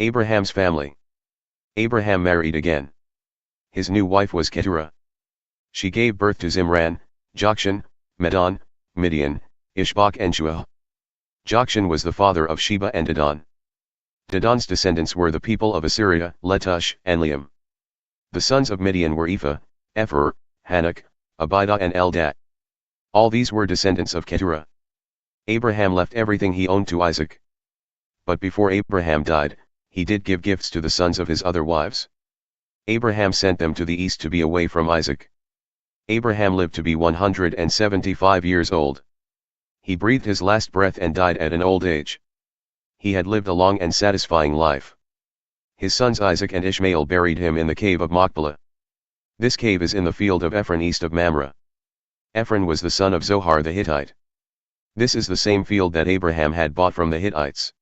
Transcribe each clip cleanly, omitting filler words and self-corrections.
Abraham's family. Abraham married again. His new wife was Keturah. She gave birth to Zimran, Jokshan, Medan, Midian, Ishbak and Shuah. Jokshan was the father of Sheba and Dedan. Dedan's descendants were the people of Assyria, Letush and Leum. The sons of Midian were Ephah, Epher, Hanoch, Abida and Eldaah. All these were descendants of Keturah. Abraham left everything he owned to Isaac. But before Abraham died, he did give gifts to the sons of his other wives. Abraham sent them to the east to be away from Isaac. Abraham lived to be 175 years old. He breathed his last breath and died at an old age. He had lived a long and satisfying life. His sons Isaac and Ishmael buried him in the cave of Machpelah. This cave is in the field of Ephron east of Mamre. Ephron was the son of Zohar the Hittite. This is the same field that Abraham had bought from the Hittites.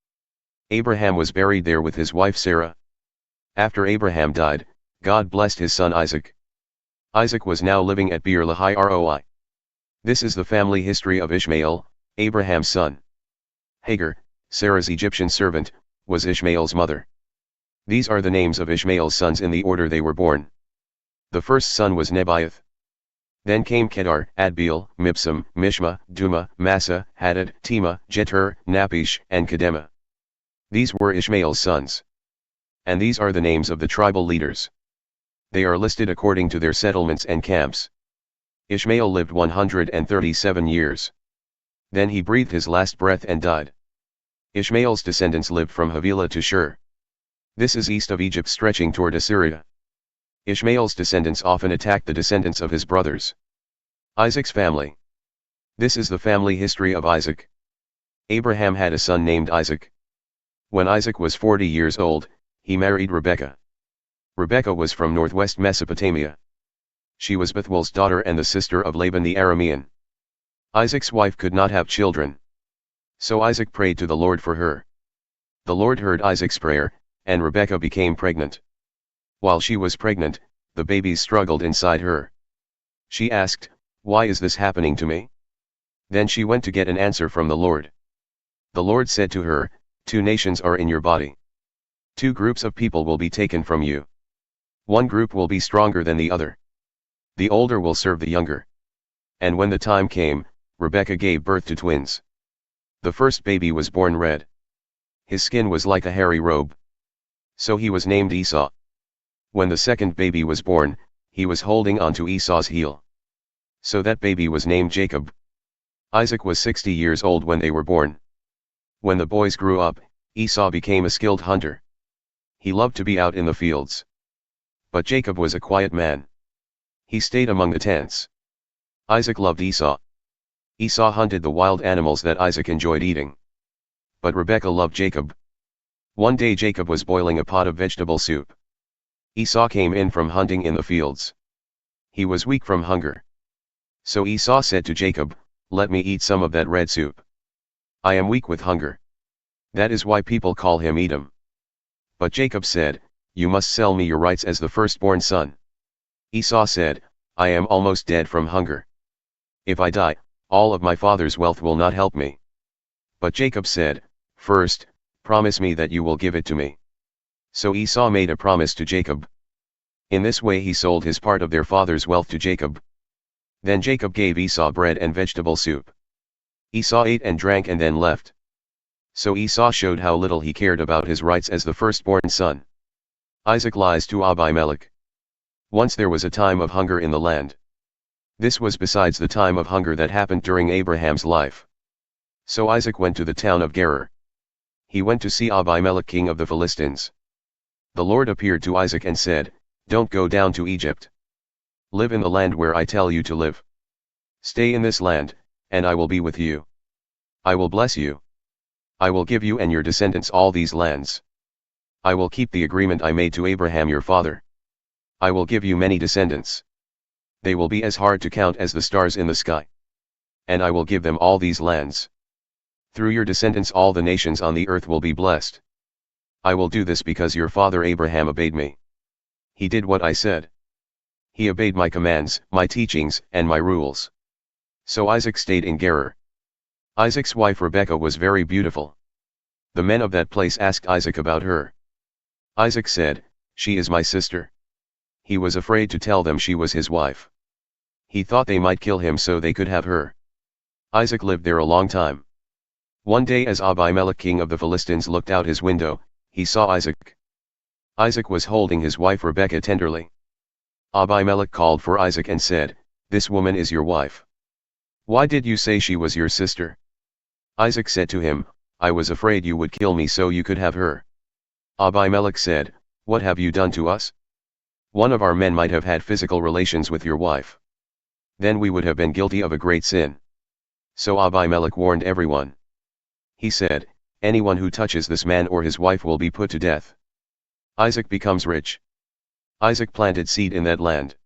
Abraham was buried there with his wife Sarah. After Abraham died, God blessed his son Isaac. Isaac was now living at Beer Lahai Roi. This is the family history of Ishmael, Abraham's son. Hagar, Sarah's Egyptian servant, was Ishmael's mother. These are the names of Ishmael's sons in the order they were born. The first son was Nebaioth. Then came Kedar, Adbeel, Mibsam, Mishma, Dumah, Massa, Hadad, Tema, Keturah, Naphish and Kedemah. These were Ishmael's sons. And these are the names of the tribal leaders. They are listed according to their settlements and camps. Ishmael lived 137 years. Then he breathed his last breath and died. Ishmael's descendants lived from Havilah to Shur. This is east of Egypt stretching toward Assyria. Ishmael's descendants often attacked the descendants of his brothers. Isaac's family. This is the family history of Isaac. Abraham had a son named Isaac. When Isaac was 40 years old, he married Rebekah. Rebekah was from northwest Mesopotamia. She was Bethuel's daughter and the sister of Laban the Aramean. Isaac's wife could not have children. So Isaac prayed to the Lord for her. The Lord heard Isaac's prayer, and Rebekah became pregnant. While she was pregnant, the babies struggled inside her. She asked, "Why is this happening to me?" Then she went to get an answer from the Lord. The Lord said to her, "Two nations are in your body. Two groups of people will be taken from you. One group will be stronger than the other. The older will serve the younger." And when the time came, Rebekah gave birth to twins. The first baby was born red. His skin was like a hairy robe. So he was named Esau. When the second baby was born, he was holding on to Esau's heel. So that baby was named Jacob. Isaac was 60 years old when they were born. When the boys grew up, Esau became a skilled hunter. He loved to be out in the fields. But Jacob was a quiet man. He stayed among the tents. Isaac loved Esau. Esau hunted the wild animals that Isaac enjoyed eating. But Rebekah loved Jacob. One day Jacob was boiling a pot of vegetable soup. Esau came in from hunting in the fields. He was weak from hunger. So Esau said to Jacob, "Let me eat some of that red soup. I am weak with hunger." That is why people call him Edom. But Jacob said, "You must sell me your rights as the firstborn son." Esau said, "I am almost dead from hunger. If I die, all of my father's wealth will not help me." But Jacob said, "First, promise me that you will give it to me." So Esau made a promise to Jacob. In this way he sold his part of their father's wealth to Jacob. Then Jacob gave Esau bread and vegetable soup. Esau ate and drank and then left. So Esau showed how little he cared about his rights as the firstborn son. Isaac lies to Abimelech. Once there was a time of hunger in the land. This was besides the time of hunger that happened during Abraham's life. So Isaac went to the town of Gerar. He went to see Abimelech king of the Philistines. The Lord appeared to Isaac and said, "Don't go down to Egypt. Live in the land where I tell you to live. Stay in this land, and I will be with you. I will bless you. I will give you and your descendants all these lands. I will keep the agreement I made to Abraham your father. I will give you many descendants. They will be as hard to count as the stars in the sky. And I will give them all these lands. Through your descendants all the nations on the earth will be blessed. I will do this because your father Abraham obeyed me. He did what I said. He obeyed my commands, my teachings, and my rules." So Isaac stayed in Gerar. Isaac's wife Rebekah was very beautiful. The men of that place asked Isaac about her. Isaac said, "She is my sister." He was afraid to tell them she was his wife. He thought they might kill him so they could have her. Isaac lived there a long time. One day as Abimelech king of the Philistines looked out his window, he saw Isaac. Isaac was holding his wife Rebekah tenderly. Abimelech called for Isaac and said, "This woman is your wife. Why did you say she was your sister?" Isaac said to him, "I was afraid you would kill me so you could have her." Abimelech said, "What have you done to us? One of our men might have had physical relations with your wife. Then we would have been guilty of a great sin." So Abimelech warned everyone. He said, "Anyone who touches this man or his wife will be put to death." Isaac becomes rich. Isaac planted seed in that land.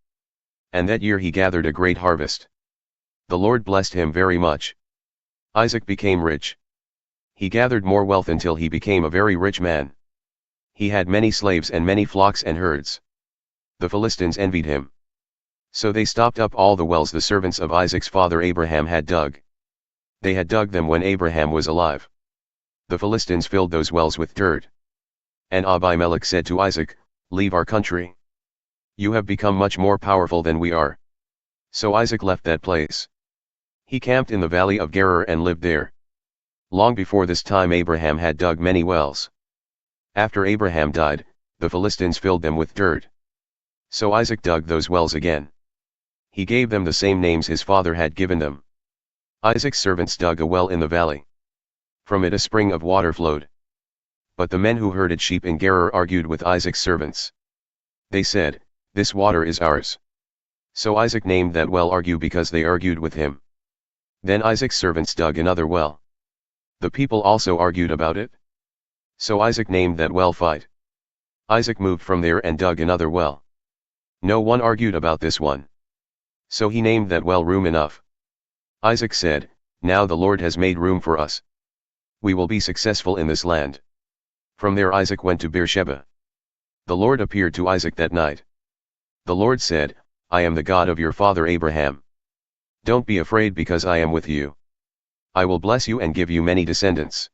And that year he gathered a great harvest. The Lord blessed him very much. Isaac became rich. He gathered more wealth until he became a very rich man. He had many slaves and many flocks and herds. The Philistines envied him. So they stopped up all the wells the servants of Isaac's father Abraham had dug. They had dug them when Abraham was alive. The Philistines filled those wells with dirt. And Abimelech said to Isaac, "Leave our country. You have become much more powerful than we are." So Isaac left that place. He camped in the valley of Gerar and lived there. Long before this time Abraham had dug many wells. After Abraham died, the Philistines filled them with dirt. So Isaac dug those wells again. He gave them the same names his father had given them. Isaac's servants dug a well in the valley. From it a spring of water flowed. But the men who herded sheep in Gerar argued with Isaac's servants. They said, "This water is ours." So Isaac named that well Argue because they argued with him. Then Isaac's servants dug another well. The people also argued about it. So Isaac named that well Fight. Isaac moved from there and dug another well. No one argued about this one. So he named that well Room Enough. Isaac said, "Now the Lord has made room for us. We will be successful in this land." From there Isaac went to Beersheba. The Lord appeared to Isaac that night. The Lord said, "I am the God of your father Abraham. Don't be afraid because I am with you. I will bless you and give you many descendants.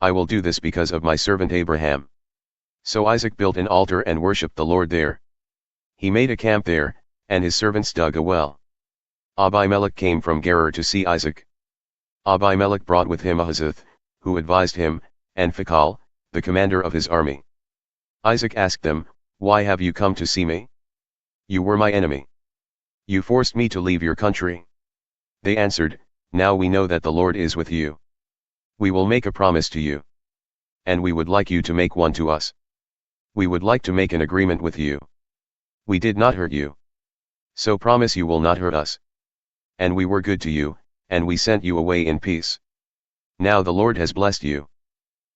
I will do this because of my servant Abraham." So Isaac built an altar and worshipped the Lord there. He made a camp there, and his servants dug a well. Abimelech came from Gerar to see Isaac. Abimelech brought with him Ahuzzath, who advised him, and Phicol, the commander of his army. Isaac asked them, "Why have you come to see me? You were my enemy. You forced me to leave your country." They answered, "Now we know that the Lord is with you. We will make a promise to you. And we would like you to make one to us. We would like to make an agreement with you. We did not hurt you. So promise you will not hurt us. And we were good to you, and we sent you away in peace. Now the Lord has blessed you."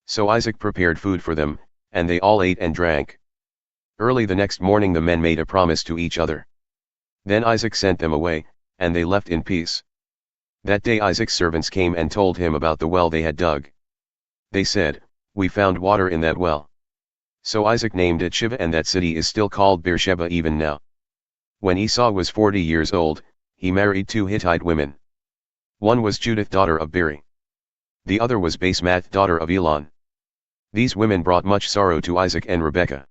So Isaac prepared food for them, and they all ate and drank. Early the next morning the men made a promise to each other. Then Isaac sent them away, and they left in peace. That day Isaac's servants came and told him about the well they had dug. They said, "We found water in that well." So Isaac named it Sheba, and that city is still called Beersheba even now. When Esau was 40 years old, he married 2 Hittite women. One was Judith daughter of Beeri. The other was Basemath daughter of Elon. These women brought much sorrow to Isaac and Rebekah.